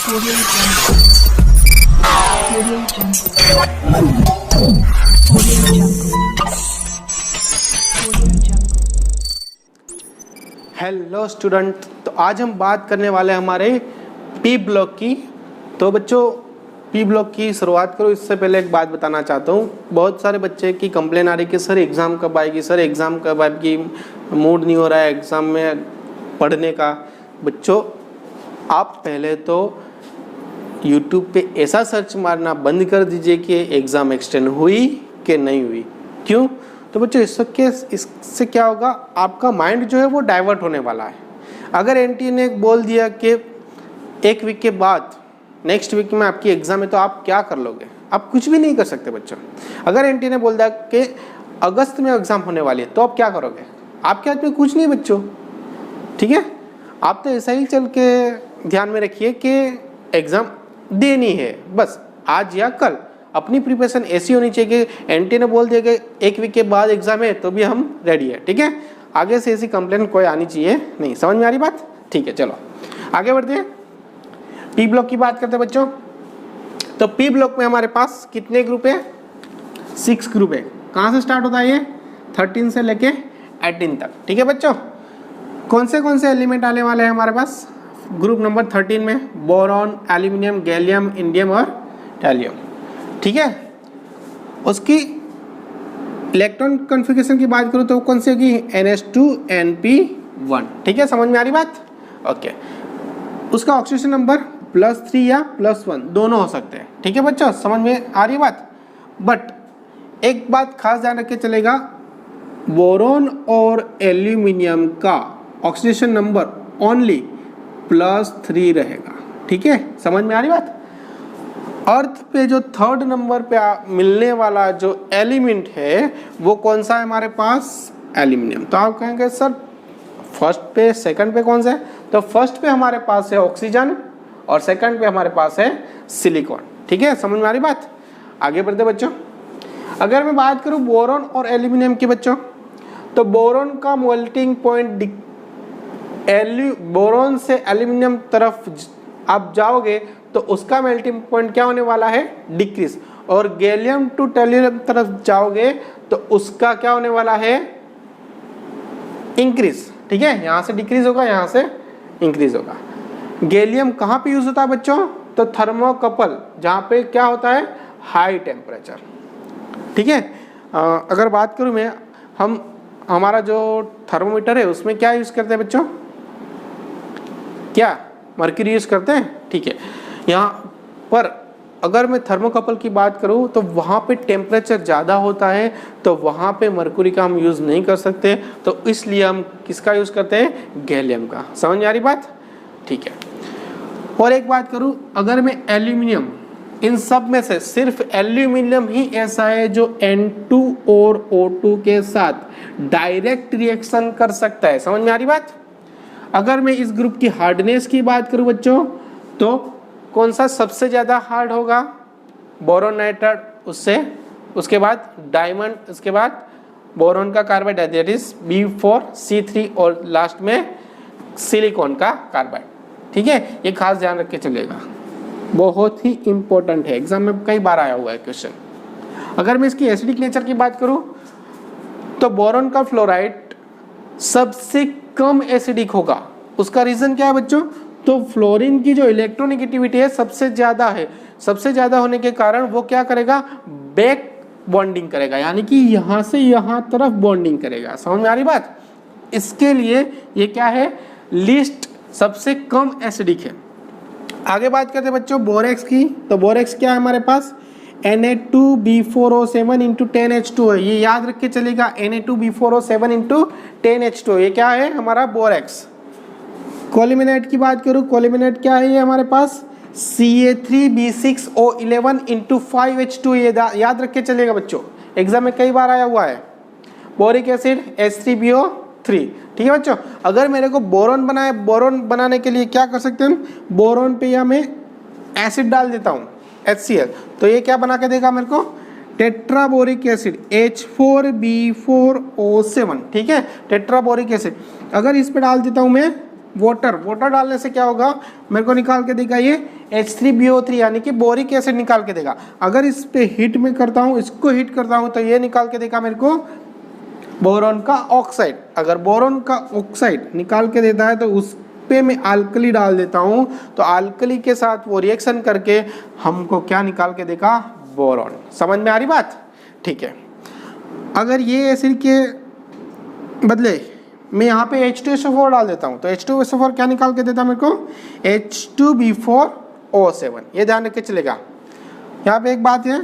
Audio Jungle. Audio Jungle. Audio Jungle. Audio Jungle. Hello student, तो आज हम बात करने वाले हैं हमारे पी ब्लॉक की। तो बच्चों, पी ब्लॉक की शुरुआत करो इससे पहले एक बात बताना चाहता हूँ। बहुत सारे बच्चे की कंप्लेन आ रही है कि सर एग्ज़ाम कब आएगी, सर एग्ज़ाम कब आएगी, मूड नहीं हो रहा है एग्ज़ाम में पढ़ने का। बच्चों, आप पहले तो YouTube पे ऐसा सर्च मारना बंद कर दीजिए कि एग्ज़ाम एक्सटेंड हुई कि नहीं हुई। क्यों? तो बच्चों इससे क्या होगा, आपका माइंड जो है वो डाइवर्ट होने वाला है। अगर एनटीए ने बोल दिया कि एक वीक के बाद नेक्स्ट वीक में आपकी एग्ज़ाम है, तो आप क्या कर लोगे? आप कुछ भी नहीं कर सकते बच्चों। अगर एनटीए ने बोल दिया कि अगस्त में एग्ज़ाम होने वाली है, तो आप क्या करोगे? आपके हाथ में कुछ नहीं बच्चों, ठीक है। आप तो ऐसा ही चल के ध्यान में रखिए कि एग्ज़ाम देनी है, बस आज या कल। अपनी प्रिपरेशन ऐसी होनी चाहिए कि एनटीए ने बोल दिया कि एक वीक के बाद एग्ज़ाम है तो भी हम रेडी है, ठीक है। आगे से ऐसी कंप्लेन कोई आनी चाहिए नहीं। समझ में आ रही बात? ठीक है, चलो आगे बढ़ते हैं। पी ब्लॉक की बात करते हैं बच्चों। तो पी ब्लॉक में हमारे पास कितने ग्रुप है? 6 ग्रुप है। कहाँ से स्टार्ट होता है ये? 13 से लेके 18 तक, ठीक है बच्चों। कौन से एलिमेंट आने वाले हैं हमारे पास ग्रुप नंबर 13 में? बोरॉन, एल्यूमिनियम, गैलियम, इंडियम और टैलियम, ठीक है। उसकी इलेक्ट्रॉन कॉन्फ़िगरेशन की बात करूँ तो कौन सी होगी? NH2NP1, ठीक है। समझ में आ रही बात? ओके। उसका ऑक्सीजन नंबर +3 या +1 दोनों हो सकते हैं, ठीक है बच्चों। समझ में आ रही बात? बट एक बात खास ध्यान रख के चलेगा, बोरॉन और एल्यूमिनियम का ऑक्सीडेशन नंबर ओनली +3 रहेगा, ठीक है। समझ में आ रही बात? अर्थ पे जो 3rd नंबर पे मिलने वाला जो एलिमेंट है वो कौन सा है हमारे पास? एल्यूमिनियम। तो आप कहेंगे सर फर्स्ट पे सेकंड पे कौन सा है? तो फर्स्ट पे हमारे पास है ऑक्सीजन और सेकंड पे हमारे पास है सिलिकॉन, ठीक है। समझ में आ रही बात? आगे बढ़ते बच्चों। अगर मैं बात करूं बोरॉन और एल्यूमिनियम की बच्चों, तो बोरॉन का मेल्टिंग पॉइंट बोरॉन से एल्यूमिनियम तरफ आप जाओगे तो उसका मेल्टिंग पॉइंट क्या होने वाला है? डिक्रीज। और गैलियम टू टैलियम तरफ जाओगे तो उसका क्या होने वाला है? इंक्रीज, ठीक है। यहाँ से डिक्रीज होगा, यहाँ से इंक्रीज होगा। गैलियम कहाँ पे यूज होता है बच्चों? तो थर्मोकपल, जहाँ पे क्या होता है? हाई टेम्परेचर, ठीक है। अगर बात करूँ मैं, हमारा जो थर्मोमीटर है उसमें क्या यूज करते हैं बच्चों? क्या मर्क्यूरी यूज करते हैं, ठीक है। यहाँ पर अगर मैं थर्मोकपल की बात करूँ तो वहाँ पे टेम्परेचर ज़्यादा होता है, तो वहाँ पे मर्क्यूरी का हम यूज़ नहीं कर सकते, तो इसलिए हम किसका यूज़ करते हैं? गैलियम का। समझ में आ रही बात? ठीक है। और एक बात करूँ, अगर मैं एल्यूमिनियम, इन सब में से सिर्फ एल्यूमिनियम ही ऐसा है जो N2 और O2 के साथ डायरेक्ट रिएक्शन कर सकता है। समझ में आ रही बात? अगर मैं इस ग्रुप की हार्डनेस की बात करूं बच्चों, तो कौन सा सबसे ज़्यादा हार्ड होगा? बोरॉन नाइट्राइड, उसके बाद डायमंड, उसके बाद बोरॉन का कार्बाइड दैट इज B4C3 और लास्ट में सिलिकॉन का कार्बाइड, ठीक है। ये खास ध्यान रख के चलेगा, बहुत ही इंपॉर्टेंट है, एग्जाम में कई बार आया हुआ है क्वेश्चन। अगर मैं इसकी एसिडिक नेचर की बात करूं तो बोरॉन का फ्लोराइड सबसे कम एसिडिक होगा। उसका रीजन क्या है बच्चों? तो फ्लोरीन की जो इलेक्ट्रोनेगेटिविटी है सबसे ज़्यादा है। सबसे ज़्यादा होने के कारण वो क्या करेगा? बैक बॉन्डिंग करेगा, यानी कि यहाँ से यहाँ तरफ बॉन्डिंग करेगा। समझ में आ रही बात? इसके लिए ये क्या है? लिस्ट सबसे कम एसिडिक है। आगे बात करते हैं बच्चों बोरेक्स की। तो बोरेक्स क्या है हमारे पास? Na2B4O7 × 10H2 है। ये याद रख के चलेगा, Na2B4O7 × 10H2, ये क्या है? हमारा बोरेक्स। कोलिमिनेट की बात करूँ, कोलिमिनेट क्या है ये हमारे पास? Ca3B6O11 × 5H2, ये याद रख के चलेगा बच्चों, एग्जाम में कई बार आया हुआ है। बोरिक एसिड H3BO3, ठीक है बच्चों। अगर मेरे को बोरॉन बनाने के लिए क्या कर सकते हैं हम? बोरॉन पे या मैं एसिड डाल देता हूँ HCl, तो ये क्या बना के देगा मेरे को? टेट्राबोरिक एसिड H4B4O7, ठीक है, टेट्राबोरिक एसिड। अगर इस पे डाल देता हूँ मैं वाटर डालने से क्या होगा? मेरे को निकाल के देगा ये H3BO3 यानी कि बोरिक एसिड निकाल के देगा। अगर इस पे हीट में करता हूँ, इसको हीट करता हूँ, तो ये निकाल के देगा मेरे को बोरॉन का ऑक्साइड। अगर बोरॉन का ऑक्साइड निकाल के देता है तो उस पे मैं अल्कली डाल देता हूँ, तो अल्कली के साथ वो रिएक्शन करके हमको क्या निकाल के देगा, बोरॉन। समझ में आ रही बात? ठीक है। अगर ये एसिड के बदले मैं यहाँ पे H2SO4 डाल देता हूँ, तो H2SO4 क्या निकाल के देता मेरे को, H2B4O7। ये ध्यान रख के चलेगा। यहाँ पे एक बात है,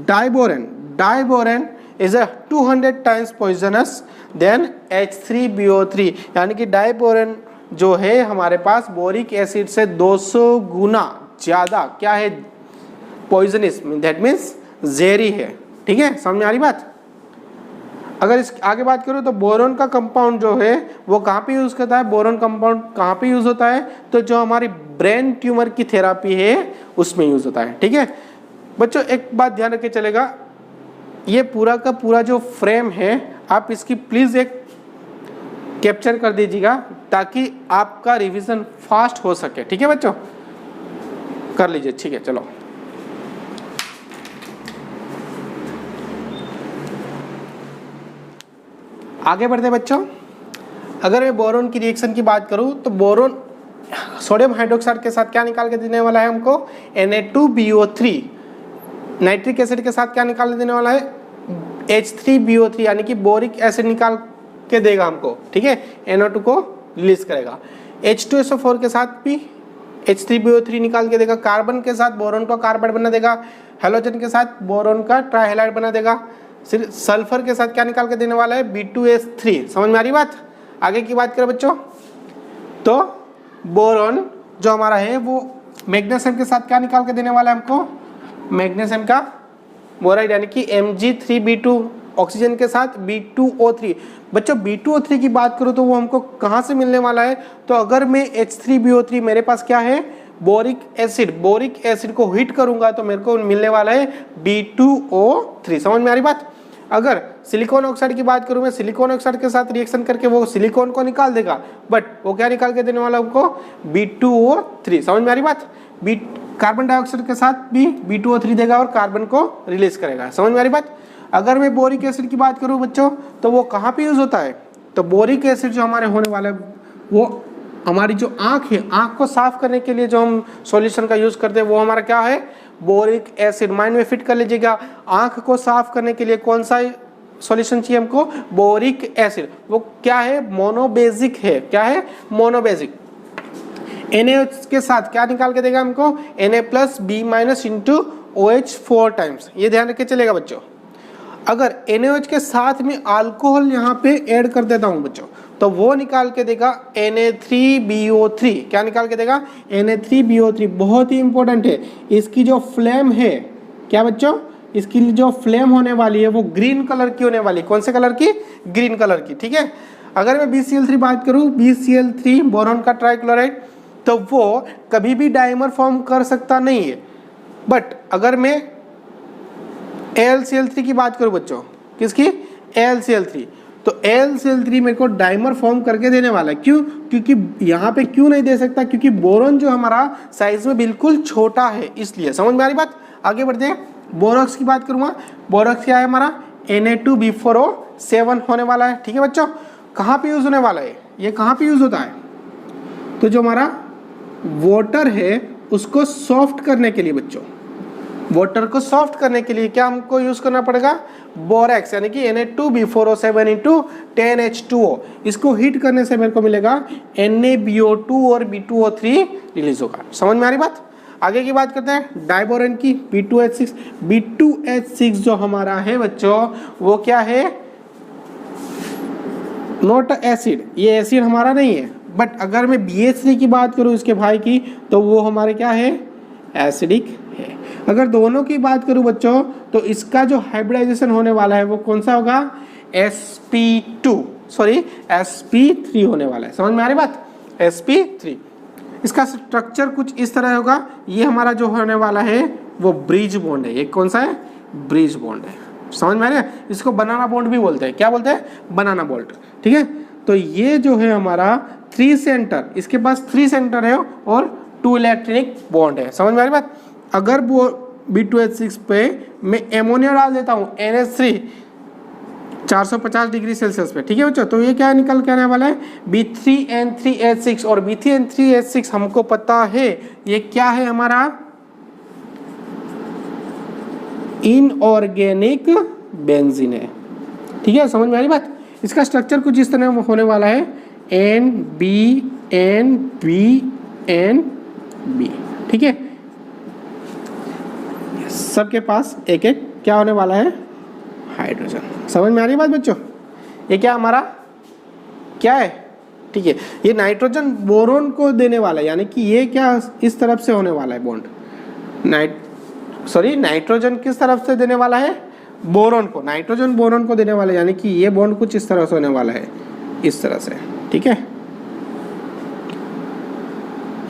diborane is a 200 times poisonous than H3BO3, यानी कि डाइबोरेन जो है हमारे पास बोरिक एसिड से 200 गुना ज़्यादा क्या है, पॉइजनस, दैट मीन्स जहरी है। ठीक है, समझ में आ रही बात? अगर इस आगे बात करूँ तो बोरॉन का कंपाउंड जो है वो कहाँ पे यूज़ करता है, बोरॉन कंपाउंड कहाँ पे यूज़ होता है, तो जो हमारी ब्रेन ट्यूमर की थेरापी है उसमें यूज़ होता है। ठीक है बच्चों, एक बात ध्यान रख के चलेगा, ये पूरा का पूरा जो फ्रेम है आप इसकी प्लीज़ एक कैप्चर कर दीजिएगा ताकि आपका रिवीजन फास्ट हो सके। ठीक है बच्चों, कर लीजिए। ठीक है, चलो आगे बढ़ते हैं बच्चों। अगर मैं बोरॉन की रिएक्शन की बात करूं तो बोरॉन सोडियम हाइड्रोक्साइड के साथ क्या निकाल के देने वाला है हमको, Na2BO3। नाइट्रिक एसिड के साथ क्या निकाल के देने वाला है, H3BO3, यानी कि बोरिक एसिड निकाल के देगा हमको। ठीक है, NO2 को रिलीज करेगा। H2SO4 के साथ भी H3BO3 निकाल के देगा। कार्बन के साथ बोरॉन का कार्बाइड बना देगा। हेलोजन के साथ बोरॉन का ट्राइहेलाइड बना देगा। सिर्फ सल्फर के साथ क्या निकाल के देने वाला है, B2S3। समझ में आ रही बात? आगे की बात करें बच्चों तो बोरॉन जो हमारा है वो मैग्नीशियम के साथ क्या निकाल के देने वाला है हमको, मैग्नीशियम का बोराइड, यानी कि Mg3B2। ऑक्सीजन के साथ B2O3। बच्चों B2O3 की बात करूँ तो वो हमको कहाँ से मिलने वाला है, तो अगर मैं H3BO3 मेरे पास क्या है, बोरिक एसिड को हीट करूंगा तो मेरे को मिलने वाला है B2O3। समझ में आ रही बात? अगर सिलिकॉन ऑक्साइड की बात करूं मैं, सिलिकॉन ऑक्साइड के साथ रिएक्शन करके वो सिलिकॉन को निकाल देगा, बट वो क्या निकाल के देने वाला हमको, B2O3। समझ में आ रही बात? कार्बन डाइऑक्साइड के साथ भी B2O3 देगा और कार्बन को रिलीज करेगा। समझ में आ रही बात? अगर मैं बोरिक एसिड की बात करूं बच्चों तो वो कहाँ पे यूज होता है, तो बोरिक एसिड जो हमारे होने वाला है वो हमारी जो आँख है, आँख को साफ करने के लिए जो हम सॉल्यूशन का यूज करते हैं वो हमारा क्या है, बोरिक एसिड। माइंड में फिट कर लीजिएगा, आँख को साफ करने के लिए कौन सा सॉल्यूशन चाहिए हमको, बोरिक एसिड। वो क्या है, मोनोबेसिक है। क्या है, मोनोबेसिक। NaOH के साथ क्या निकाल के देगा हमको, Na+B- इंटू OH 4 टाइम्स। ये ध्यान रख के चलेगा बच्चों। अगर NaOH के साथ में अल्कोहल यहाँ पे ऐड कर देता हूँ बच्चों, तो वो निकाल के देगा Na3BO3। क्या निकाल के देगा, Na3BO3। बहुत ही इंपॉर्टेंट है। इसकी जो फ्लेम है, क्या बच्चों, इसकी जो फ्लेम होने वाली है वो ग्रीन कलर की होने वाली। कौन से कलर की, ग्रीन कलर की। ठीक है, अगर मैं BCl3 बात करूँ, BCl3 बोरॉन का ट्राइक्लोराइड, तो वो कभी भी डाइमर फॉर्म कर सकता नहीं है। बट अगर मैं AlCl3 की बात करूं बच्चों, किसकी, AlCl3, तो AlCl3 मेरे को डाइमर फॉर्म करके देने वाला है। क्यों, क्योंकि यहाँ पे क्यों नहीं दे सकता, क्योंकि बोरॉन जो हमारा साइज में बिल्कुल छोटा है, इसलिए। समझ में आ रही बात? आगे बढ़ते हैं। बोरॉक्स की बात करूँगा, बोरॉक्स क्या है हमारा, Na2B4O7 होने वाला है। ठीक है बच्चों, कहाँ पे यूज होने वाला है, ये कहाँ पे यूज होता है, तो जो हमारा वाटर है उसको सॉफ्ट करने के लिए बच्चों, वाटर को सॉफ्ट करने के लिए क्या हमको यूज करना पड़ेगा, बोरेक्स, यानी कि Na2B4O7 इंटू 10H2O। इसको हीट करने से मेरे को मिलेगा NaBO2 और B2O3 रिलीज होगा। समझ में आ रही बात? आगे की बात करते हैं डाइबोरेन की, B2H6। B2H6 जो हमारा है बच्चों वो क्या है, नॉट एसिड, ये एसिड हमारा नहीं है। बट अगर मैं BH3 की बात करूँ इसके भाई की, तो वो हमारे क्या है, एसिडिक है। अगर दोनों की बात करूं बच्चों तो इसका जो हाइब्रिडाइजेशन होने वाला है वो कौन सा होगा, sp3 होने वाला है। समझ में आ रही बात, sp3। इसका स्ट्रक्चर कुछ इस तरह होगा। ये हमारा जो होने वाला है वो ब्रिज बॉन्ड है। ये कौन सा है, ब्रिज बॉन्ड है। समझ में आ रहा है? इसको बनाना बॉन्ड भी बोलते हैं। क्या बोलते हैं, बनाना बॉन्ड। ठीक है, तो ये जो है हमारा 3 सेंटर, इसके पास 3 सेंटर है और 2 इलेक्ट्रॉनिक बॉन्ड है। समझ में आ रही बात? अगर B2H6 पे मैं एमोनिया डाल देता हूँ NH3 450 डिग्री सेल्सियस पे, ठीक है बच्चों, तो ये क्या निकल के आने वाला है B3N3H6। और B3N3H6 हमको पता है ये क्या है हमारा इनऑर्गेनिक बेंजीन है। ठीक है, समझ में आ रही बात? इसका स्ट्रक्चर कुछ इस तरह होने वाला है NBNBNB। ठीक है, सबके पास एक एक क्या होने वाला है हाइड्रोजन। समझ में आ रही बात बच्चों? ये क्या हमारा क्या है? ठीक है, ये नाइट्रोजन बोरोन को देने वाला है, यानी कि ये क्या इस तरफ से होने वाला है बॉन्ड, नाइट्रोजन किस तरफ से देने वाला है बोरोन को, नाइट्रोजन बोरोन को देने वाला है, यानी कि ये बॉन्ड कुछ इस तरह से होने वाला है, इस तरह से। ठीक है,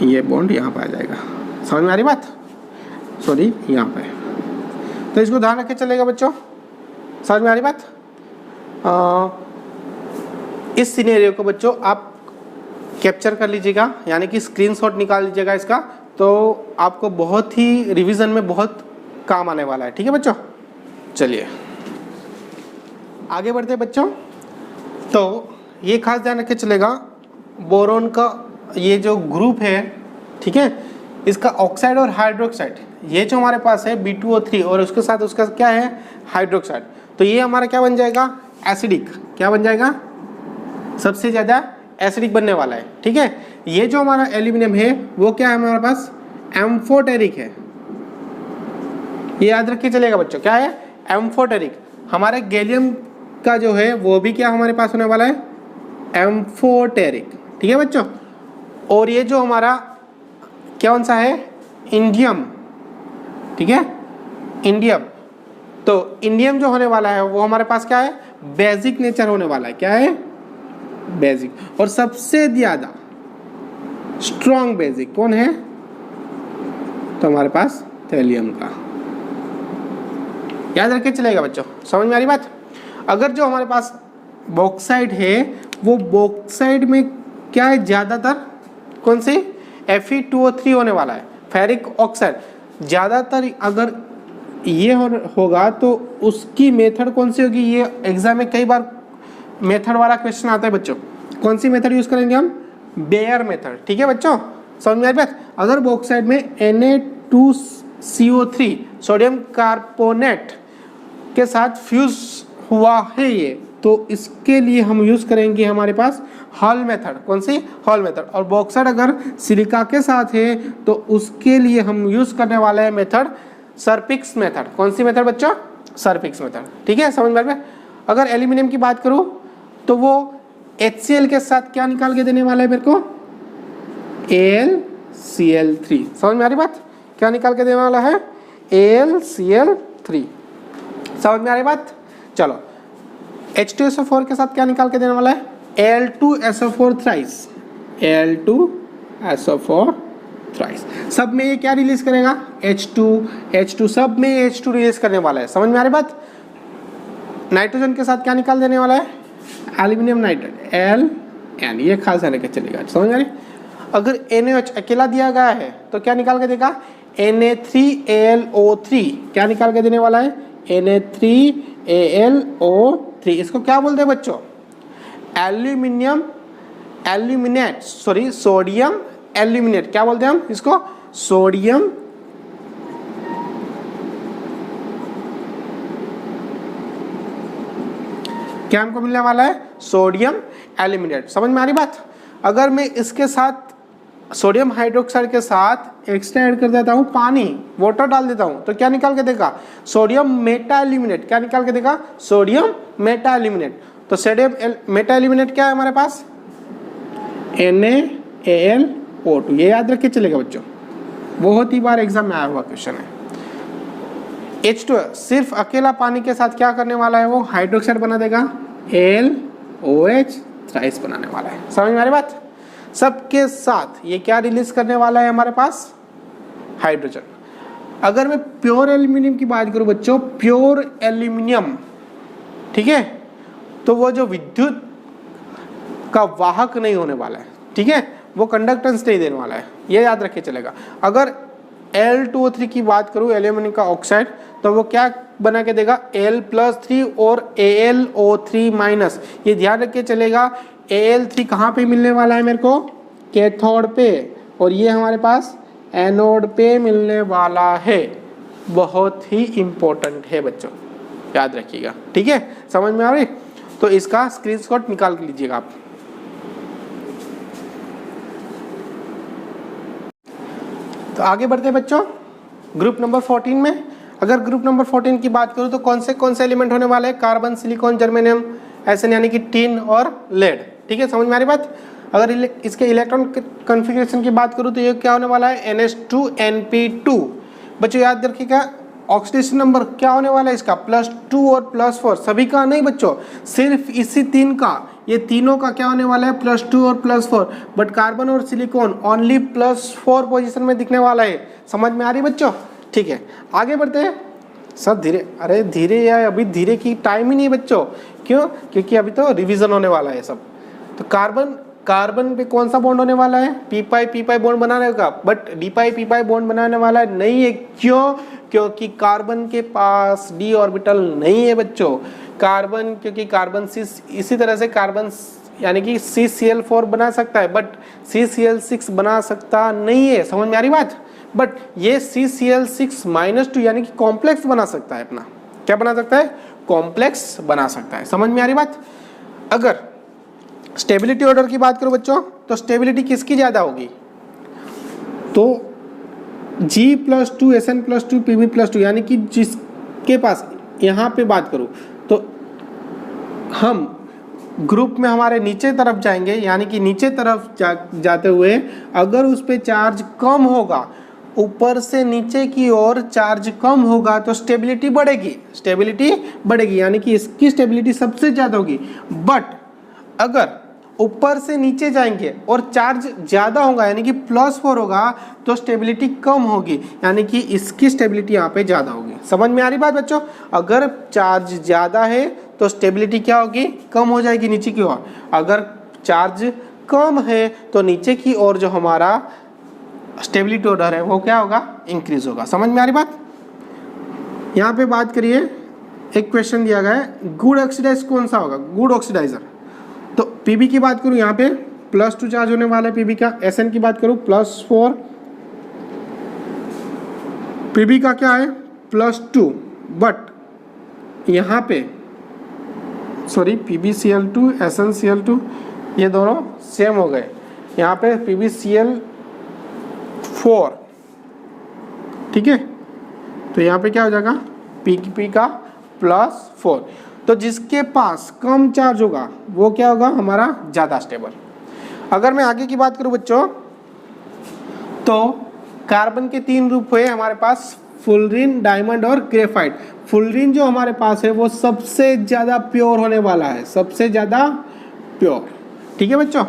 ये बॉन्ड यहाँ पे आ जाएगा। समझ में आ रही बात? सॉरी, यहाँ पे, तो इसको ध्यान रख के चलेगा बच्चों। समझ में आ रही बात? इस सिनेरियो को बच्चों आप कैप्चर कर लीजिएगा, यानी कि स्क्रीनशॉट निकाल लीजिएगा इसका, तो आपको बहुत ही रिवीजन में बहुत काम आने वाला है। ठीक है बच्चों, चलिए आगे बढ़ते हैं बच्चों। तो ये खास ध्यान रख के चलेगा, बोरोन का ये जो ग्रुप है, ठीक है, इसका ऑक्साइड और हाइड्रोक्साइड, ये जो हमारे पास है B2O3 और उसके साथ उसका क्या है हाइड्रोक्साइड, तो ये हमारा क्या बन जाएगा एसिडिक। क्या बन जाएगा? सबसे ज़्यादा एसिडिक बनने वाला है। ठीक है, ये जो हमारा एल्यूमिनियम है वो क्या है हमारे पास एम्फोटेरिक है। ये याद रख के चलेगा बच्चों, क्या है एम्फोटेरिक। हमारे गैलियम का जो है वो भी क्या हमारे पास होने वाला है एम्फोटेरिक। ठीक है बच्चों, और ये जो हमारा कौन सा है इंडियम। ठीक है, इंडियम, तो इंडियम जो होने वाला है वो हमारे पास क्या है बेसिक नेचर होने वाला है। क्या है बेसिक, और सबसे ज्यादा स्ट्रॉन्ग बेसिक कौन है तो हमारे पास थैलियम का। याद रख के चलेगा बच्चों। समझ में आ रही बात? अगर जो हमारे पास बॉक्साइड है वो बॉक्साइड में क्या है ज़्यादातर कौन सी Fe2O3 होने वाला है, फेरिक ऑक्साइड ज़्यादातर। अगर ये होगा तो उसकी मेथड कौन सी होगी, ये एग्जाम में कई बार मेथड वाला क्वेश्चन आता है बच्चों। कौन सी मेथड यूज़ करेंगे हम? Bayer method. ठीक है बच्चों, समझ में आ रही बात? अगर बॉक्साइड में Na2CO3 सोडियम कार्बोनेट के साथ फ्यूज हुआ है ये, तो इसके लिए हम यूज़ करेंगे हमारे पास हॉल मेथड। कौन सी? Hall method. और बॉक्साइड अगर सिलिका के साथ है तो उसके लिए हम यूज़ करने वाले हैं मेथड सर्पिक्स मेथड। कौन सी मेथड बच्चों? सर्पिक्स मेथड। ठीक है, समझ में? अगर एल्यूमिनियम की बात करूँ तो वो HCl के साथ क्या निकाल के देने वाला है मेरे को AlCl3। समझ में आ रही बात? क्या निकाल के देने वाला है AlCl3। समझ में आ रही बात? चलो, H2SO4 के साथ क्या निकाल के देने वाला है Al2SO4 थ्राइस। Al2SO4 thrice. सब में ये क्या रिलीज करेगा H2 सब में H2 रिलीज करने वाला है। समझ में आ रही बात? नाइट्रोजन के साथ क्या निकाल देने वाला है एल्यूमिनियम नाइट्रेट Ln। ये खास ध्यान रखके चलेगा। समझ में आ रही? अगर NaOH अकेला दिया गया है तो क्या निकाल के देगा Na3AlO3। क्या निकाल के देने वाला है Na3AlO3। इसको क्या बोलते हैं बच्चों एल्यूमिनेट, सॉरी सोडियम एल्यूमिनेट। क्या बोलते हैं हम इसको सोडियम क्या हमको मिलने वाला है सोडियम एल्यूमिनेट। समझ में आ रही बात? अगर मैं इसके साथ सोडियम हाइड्रोक्साइड के साथ एक्स्ट्रा ऐड कर देता हूँ पानी, वाटर डाल देता हूँ, तो क्या निकाल के देगा सोडियम मेटा एल्यूमिनेट। क्या निकाल के देगा सोडियम मेटा एल्यूमिनेट। तो सोडियम मेटा एल्यूमिनेट क्या है हमारे पास NaAlO2। ये याद रख के चलेगा बच्चों, बहुत ही बार एग्जाम में आया हुआ क्वेश्चन है। H2 सिर्फ अकेला पानी के साथ क्या करने वाला है वो हाइड्रोक्साइड बना देगा LOH थ्राइस बनाने वाला है। समझ में आ रही बात? सबके साथ ये क्या रिलीज करने वाला है हमारे पास हाइड्रोजन। अगर मैं प्योर एल्यूमिनियम की बात करूं बच्चों, प्योर एल्यूमिनियम, ठीक है, तो वो जो विद्युत का वाहक नहीं होने वाला है। ठीक है, वो कंडक्टेंस नहीं देने वाला है, ये याद रखे चलेगा। अगर Al2O3 की बात करूँ एल्यूमिनियम का ऑक्साइड, तो वो क्या बना के देगा Al+3 और AlO3-, ये ध्यान रख के चलेगा। Al3 कहाँ पे मिलने वाला है मेरे को, कैथोड पे, और ये हमारे पास एनोड पे मिलने वाला है। बहुत ही इंपॉर्टेंट है बच्चों, याद रखिएगा, ठीक है, समझ में आ रही। तो इसका स्क्रीनशॉट निकाल के लीजिएगा आप। तो आगे बढ़ते हैं बच्चों ग्रुप नंबर 14 में। अगर ग्रुप नंबर 14 की बात करूं तो कौन से एलिमेंट होने वाले हैं, कार्बन, सिलिकॉन, जर्मेनियम, एसएन यानी कि टिन और लेड, ठीक है, समझ में आ रही बात। अगर इसके इलेक्ट्रॉन कॉन्फ़िगरेशन की बात करूं तो ये क्या होने वाला है, NH2Np2। बच्चों याद रखिएगा ऑक्सीडेशन नंबर क्या होने वाला है इसका, +2 और +4, सभी का नहीं बच्चों, सिर्फ इसी तीन का, ये तीनों का क्या होने वाला है +2 और +4, बट कार्बन और सिलिकॉन ओनली +4 पोजीशन में दिखने वाला है। समझ में आ रही बच्चों, ठीक है, आगे बढ़ते हैं। सर धीरे, अरे धीरे यार, अभी धीरे की टाइम ही नहीं बच्चों, क्यों, क्योंकि अभी तो रिवीजन होने वाला है सब। तो कार्बन पे कौन सा बॉन्ड होने वाला है, p बॉन्ड बनाने का, बट d बॉन्ड बनाने वाला नहीं है। क्यों, क्योंकि कार्बन के पास d ऑर्बिटल नहीं है बच्चों। कार्बन, क्योंकि कार्बन इसी तरह से कार्बन यानी कि CCl4 बना सकता है, बट CCl6 बना सकता नहीं है। समझ में आ रही बात। बट ये CCl6-2 यानी कि कॉम्प्लेक्स बना सकता है अपना, क्या बना सकता है, कॉम्प्लेक्स बना सकता है। समझ में आ रही बात। अगर स्टेबिलिटी ऑर्डर की बात करो बच्चों, तो स्टेबिलिटी किसकी ज़्यादा होगी, तो G+2 SN+2 Pb+2, यानी कि जिसके पास, यहाँ पे बात करूँ तो हम ग्रुप में हमारे नीचे तरफ जाएंगे, यानी कि नीचे तरफ जाते हुए अगर उस पर चार्ज कम होगा, ऊपर से नीचे की ओर चार्ज कम होगा तो स्टेबिलिटी बढ़ेगी, यानी कि इसकी स्टेबिलिटी सबसे ज़्यादा होगी। बट अगर ऊपर से नीचे जाएंगे और चार्ज ज़्यादा होगा, यानी कि +4 होगा, तो स्टेबिलिटी कम होगी, यानी कि इसकी स्टेबिलिटी यहाँ पे ज़्यादा होगी। समझ में आ रही बात बच्चों। अगर चार्ज ज़्यादा है तो स्टेबिलिटी क्या होगी, कम हो जाएगी नीचे की ओर। अगर चार्ज कम है तो नीचे की ओर जो हमारा स्टेबिलिटी ऑर्डर है वो क्या होगा, इंक्रीज होगा। समझ में आ रही बात। यहाँ पे बात करिए, एक क्वेश्चन दिया गया है, गुड ऑक्सीडाइज कौन सा होगा, गुड ऑक्सीडाइजर। तो Pb की बात करूँ, यहाँ पे +2 चार्ज होने वाला है Pb का। Sn की बात करूँ +4, Pb का क्या है +2, बट यहाँ पे सॉरी PbCl2 SnCl2 ये दोनों सेम हो गए, यहाँ पे PbCl4, ठीक है, तो यहाँ पे क्या हो जाएगा Pb का +4। तो जिसके पास कम चार्ज होगा वो क्या होगा, हमारा ज़्यादा स्टेबल। अगर मैं आगे की बात करूं बच्चों, तो कार्बन के 3 रूप हुए हमारे पास, फुलरिन, डायमंड और ग्रेफाइट। फुलरिन जो हमारे पास है वो सबसे ज़्यादा प्योर होने वाला है, सबसे ज़्यादा प्योर, ठीक है बच्चों।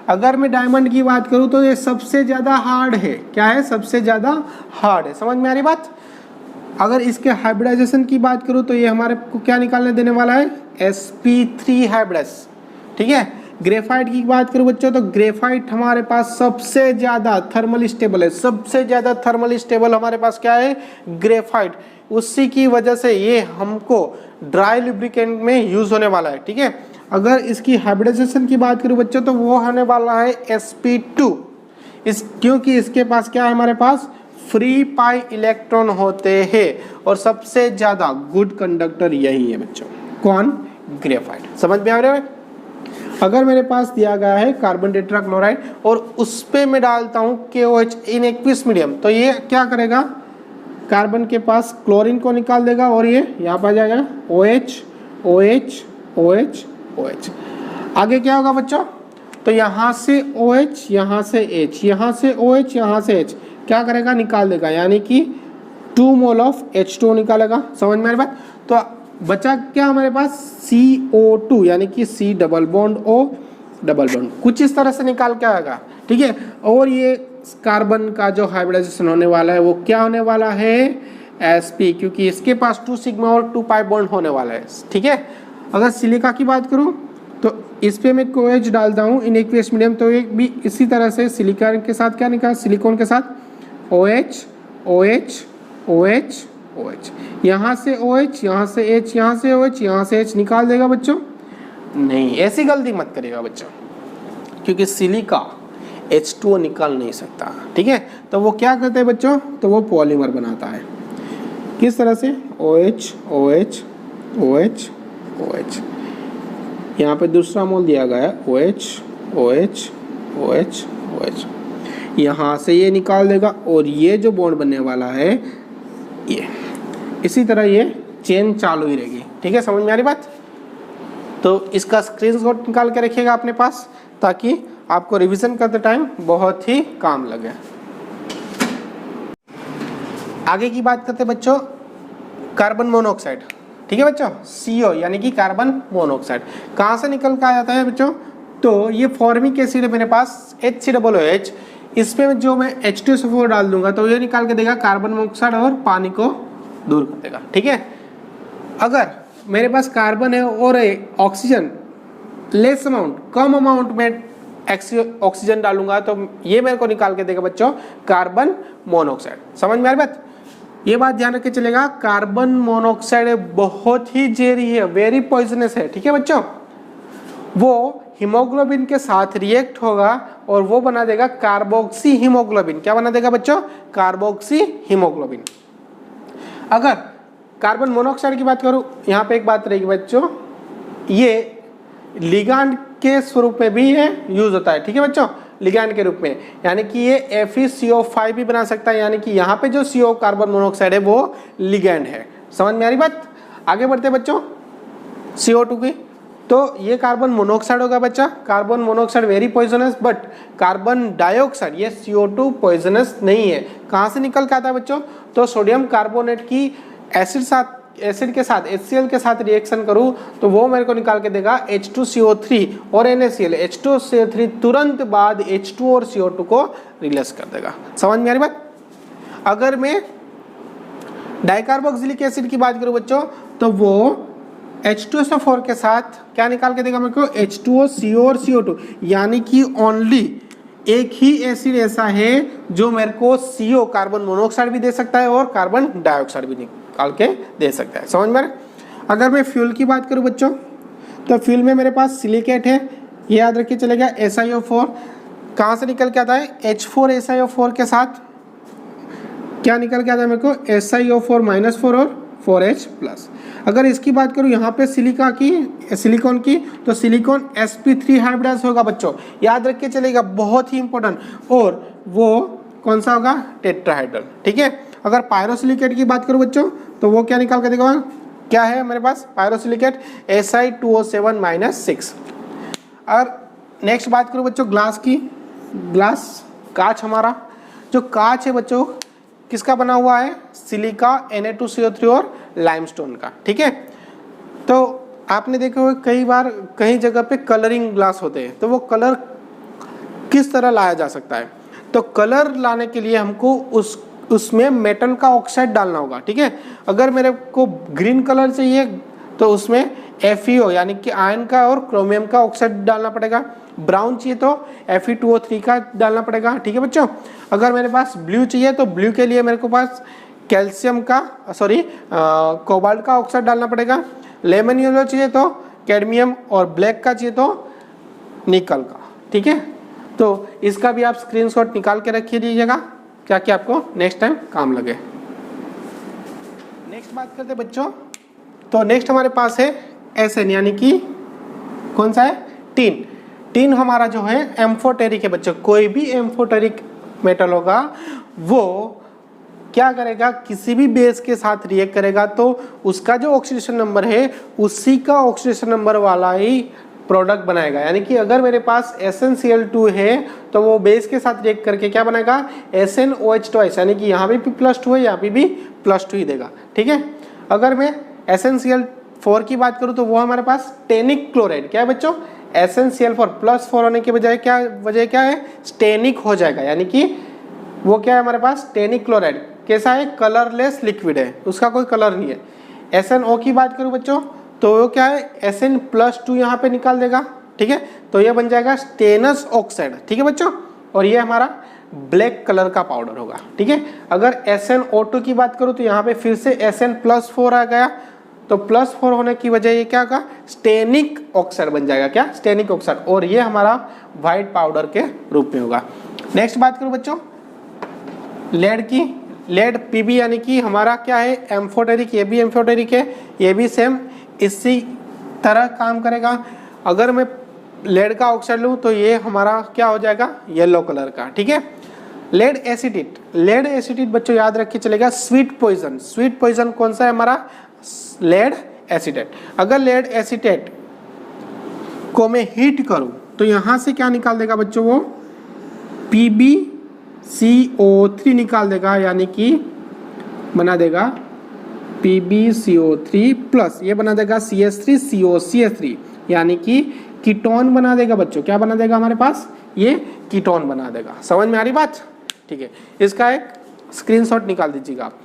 अगर मैं डायमंड की बात करूं तो ये सबसे ज़्यादा हार्ड है, क्या है, सबसे ज़्यादा हार्ड है। समझ में आ रही बात। अगर इसके हाइब्रिडाइजेशन की बात करूं तो ये हमारे को क्या निकालने देने वाला है, sp3 हाइब्रिडाइज, ठीक है। ग्रेफाइट की बात करूं बच्चों तो ग्रेफाइट हमारे पास सबसे ज़्यादा थर्मल स्टेबल है, सबसे ज़्यादा थर्मल स्टेबल हमारे पास क्या है, ग्रेफाइट। उसी की वजह से ये हमको ड्राई लुब्रिकेंट में यूज़ होने वाला है, ठीक है। अगर इसकी हाइब्रिडाइजेशन की बात करूं बच्चों तो वो होने वाला है sp2, क्योंकि इसके पास क्या है, हमारे पास फ्री पाई इलेक्ट्रॉन होते हैं, और सबसे ज़्यादा गुड कंडक्टर यही है बच्चों, कौन, ग्रेफाइट। समझ में आ रहा है। अगर मेरे पास दिया गया है कार्बन टेट्राक्लोराइड और उस पर मैं डालता हूँ KOH इन एक्वियस मीडियम, तो ये क्या करेगा, कार्बन के पास क्लोरीन को निकाल देगा और ये यहाँ पर आ जाएगा OH OH OH OH। आगे क्या होगा बच्चों, तो यहाँ से OH, यहाँ से H, यहाँ से OH, यहाँ से H, क्या करेगा, निकाल देगा, यानी कि 2 मोल ऑफ H2O निकालेगा। समझ में आ रही बात। तो बचा क्या हमारे पास, CO2, यानी कि C double bond O double bond, कुछ इस तरह से निकाल के आएगा, ठीक है। और ये कार्बन का जो हाइब्रिडाइजेशन होने वाला है वो क्या होने वाला है, sp, क्योंकि इसके पास 2 सिग्मा और 2 पाई बॉन्ड होने वाला है, ठीक है। अगर सिलिका की बात करूं तो इस पे मैं OH डालता हूँ इन एक्वियस मीडियम, तो ये भी इसी तरह से सिलिकॉन के साथ क्या निकाल, सिलिकॉन के साथ OH OH OH OH, यहाँ से OH, यहाँ से H, यहाँ से OH, यहाँ से H निकाल देगा बच्चों? नहीं, ऐसी गलती मत करिएगा बच्चों, क्योंकि सिलिका H2O निकाल नहीं सकता, ठीक है। तो वो क्या करते हैं बच्चों, तो वो पॉलीमर बनाता है। किस तरह से? OH OH OH OH, यहाँ पे दूसरा मोल दिया गया है OH OH OH OH, यहाँ से ये निकाल देगा और ये जो बॉन्ड बनने वाला है ये, इसी तरह ये चेन चालू ही रहेगी, ठीक है। समझ में आ रही बात? तो इसका स्क्रीनशॉट निकाल के रखिएगा अपने पास, ताकि आपको रिवीजन करते टाइम बहुत ही काम लगे। आगे की बात करते बच्चों कार्बन मोनोऑक्साइड, ठीक है बच्चों, CO यानी कि कार्बन मोनोऑक्साइड कहाँ से निकल कर आ जाता है बच्चों? तो ये फॉर्मिक एसिड है मेरे पास HCOOH, इसमें जो मैं H2SO4 डाल दूंगा तो ये निकाल के देगा कार्बन मोनोऑक्साइड और पानी को दूर कर देगा, ठीक है। अगर मेरे पास कार्बन है और ऑक्सीजन लेस अमाउंट, कम अमाउंट में ऑक्सीजन डालूंगा तो ये मेरे को निकाल के देगा बच्चों कार्बन मोनोऑक्साइड। समझ में आ रही बात? ये बात ध्यान रख के चलेगा, कार्बन मोनोऑक्साइड बहुत ही जहरी है, वेरी पॉइजनस है, ठीक है बच्चों। वो हीमोग्लोबिन के साथ रिएक्ट होगा और वो बना देगा कार्बोक्सी हीमोग्लोबिन। क्या बना देगा बच्चों? Carboxy haemoglobin. अगर कार्बन मोनोऑक्साइड की बात करूं, यहाँ पे एक बात रहेगी बच्चों, ये लिगैंड के स्वरूप में भी ये यूज होता है, ठीक है बच्चों, लिगैंड के रूप में, यानी कि ये FeCO5 भी बना सकता है, यानी कि यहाँ पे जो CO कार्बन मोनोऑक्साइड है वो लिगैंड है। समझ में आ रही बात? आगे बढ़ते बच्चों CO2 की, तो ये कार्बन मोनोऑक्साइड होगा बच्चा, carbon monoxide very poisonous, but carbon dioxide ये CO2 पॉइजनस नहीं है। कहाँ से निकल के आता है बच्चों? तो सोडियम कार्बोनेट की एसिड के साथ HCl के साथ रिएक्शन करूं तो वो मेरे को निकाल के देगा H2CO3 और NaCl। H2CO3 तुरंत बाद H2 और CO2 को रिलीज कर देगा। समझ में आ रही बात? अगर मैं डाइकार्बोक्सिलिक एसिड की बात करूं बच्चों तो वो H2SO4 के साथ क्या निकाल के देगा मेरे को? H2O, CO और CO2, यानी कि ओनली एक ही एसिड ऐसा है जो मेरे को CO कार्बन मोनोऑक्साइड भी दे सकता है और कार्बन डाइऑक्साइड भी निकाल के दे सकता है। समझ में? अगर मैं फ्यूल की बात करूं बच्चों तो फ्यूल में मेरे पास सिलिकेट है, ये याद रखिए चलेगा, SiO4 कहाँ से निकल के आता है? H4SiO4 के साथ क्या निकल के आता है मेरे को? SiO4-4 और 4H+। अगर इसकी बात करूं यहाँ पे सिलिकॉन की तो सिलिकॉन sp3 हाइब्रिडाइज होगा बच्चों, याद रख के चलेगा, बहुत ही इंपॉर्टेंट, और वो कौन सा होगा? टेट्राहाइड्रल, ठीक है। अगर पायरोसिलिकेट की बात करूं बच्चों तो वो क्या निकाल के देगा? क्या है मेरे पास पायरोसिलिकेट? Si2O7-6। और नेक्स्ट बात करूं बच्चों ग्लास की, ग्लास कांच, हमारा जो कांच है बच्चों किसका बना हुआ है? सिलिका, Na2CO3 और लाइमस्टोन का, ठीक है। तो आपने देखा होगा कई बार कई जगह पे कलरिंग ग्लास होते हैं, तो वो कलर किस तरह लाया जा सकता है? तो कलर लाने के लिए हमको उसमें मेटल का ऑक्साइड डालना होगा, ठीक है। अगर मेरे को ग्रीन कलर चाहिए तो उसमें FeO यानी कि आयरन का और क्रोमियम का ऑक्साइड डालना पड़ेगा। ब्राउन चाहिए तो Fe2O3 का डालना पड़ेगा, ठीक है बच्चों। अगर मेरे पास ब्लू चाहिए तो ब्लू के लिए मेरे को पास कैल्शियम का कोबाल्ट का ऑक्साइड डालना पड़ेगा। लेमन येलो चाहिए तो कैडमियम, और ब्लैक का चाहिए तो निकल का, ठीक है। तो इसका भी आप स्क्रीनशॉट निकाल के रखिए दीजिएगा, क्या कि आपको नेक्स्ट टाइम काम लगे। नेक्स्ट बात करते बच्चों, तो नेक्स्ट हमारे पास है SN यानी कि कौन सा है? टीन। टीन हमारा जो है एम्फोटेरिक है बच्चों, कोई भी एम्फोटेरिक मेटल होगा वो क्या करेगा? किसी भी बेस के साथ रिएक्ट करेगा तो उसका जो ऑक्सीडेशन नंबर है उसी का ऑक्सीडेशन नंबर वाला ही प्रोडक्ट बनाएगा। यानी कि अगर मेरे पास SnCl2 है तो वो बेस के साथ रिएक्ट करके क्या बनाएगा? SnOH2, यानी कि यहाँ भी +2 है, यहाँ भी +2 ही देगा, ठीक है। अगर मैं SnCl4 की बात करूँ तो वो हमारे पास टेनिक क्लोराइड, क्या है बच्चों? SnCl4 +4 होने की वजह क्या है? स्टेनिक हो जाएगा, यानी कि वो क्या है हमारे पास? Tannic chloride. कैसा है? कलरलेस लिक्विड है, उसका कोई कलर नहीं है। SnO की बात करूं बच्चों तो वो क्या है Sn+2 यहाँ पे निकाल देगा, ठीक है। तो ये बन जाएगा स्टेनस ऑक्साइड, ठीक है बच्चों। और ये हमारा ब्लैक कलर का पाउडर होगा, ठीक है। अगर SnO2 की बात करूँ तो यहाँ पे फिर से Sn+4 आ गया, तो +4 होने की वजह ये क्या होगा, स्टेनिक ऑक्साइड बन जाएगा, क्या, स्टेनिक ऑक्साइड। और ये हमारा व्हाइट पाउडर के रूप में होगा। नेक्स्ट बात करूँ बच्चों लेड की, लेड Pb यानी कि हमारा क्या है, एम्फोटेरिक, ये भी एम्फोटेरिक है, ये भी सेम इसी तरह काम करेगा। अगर मैं लेड का ऑक्साइड लूँ तो ये हमारा क्या हो जाएगा, येलो कलर का, ठीक है। लेड एसिटेट, लेड एसिटेट बच्चों याद रख के चलेगा स्वीट पॉइजन। स्वीट पॉइजन कौन सा है हमारा, लेड एसिटेट। अगर लेड एसिटेट को मैं हीट करूं तो यहां से क्या निकाल देगा बच्चों, वो PbCO3 निकाल देगा, यानी कि बना देगा PbCO3 प्लस ये बना देगा CH3COCH3, यानी कि कीटोन बना देगा बच्चों। क्या बना देगा हमारे पास, ये कीटोन बना देगा। समझ में आ रही बात, ठीक है। इसका एक स्क्रीनशॉट निकाल दीजिएगा आप।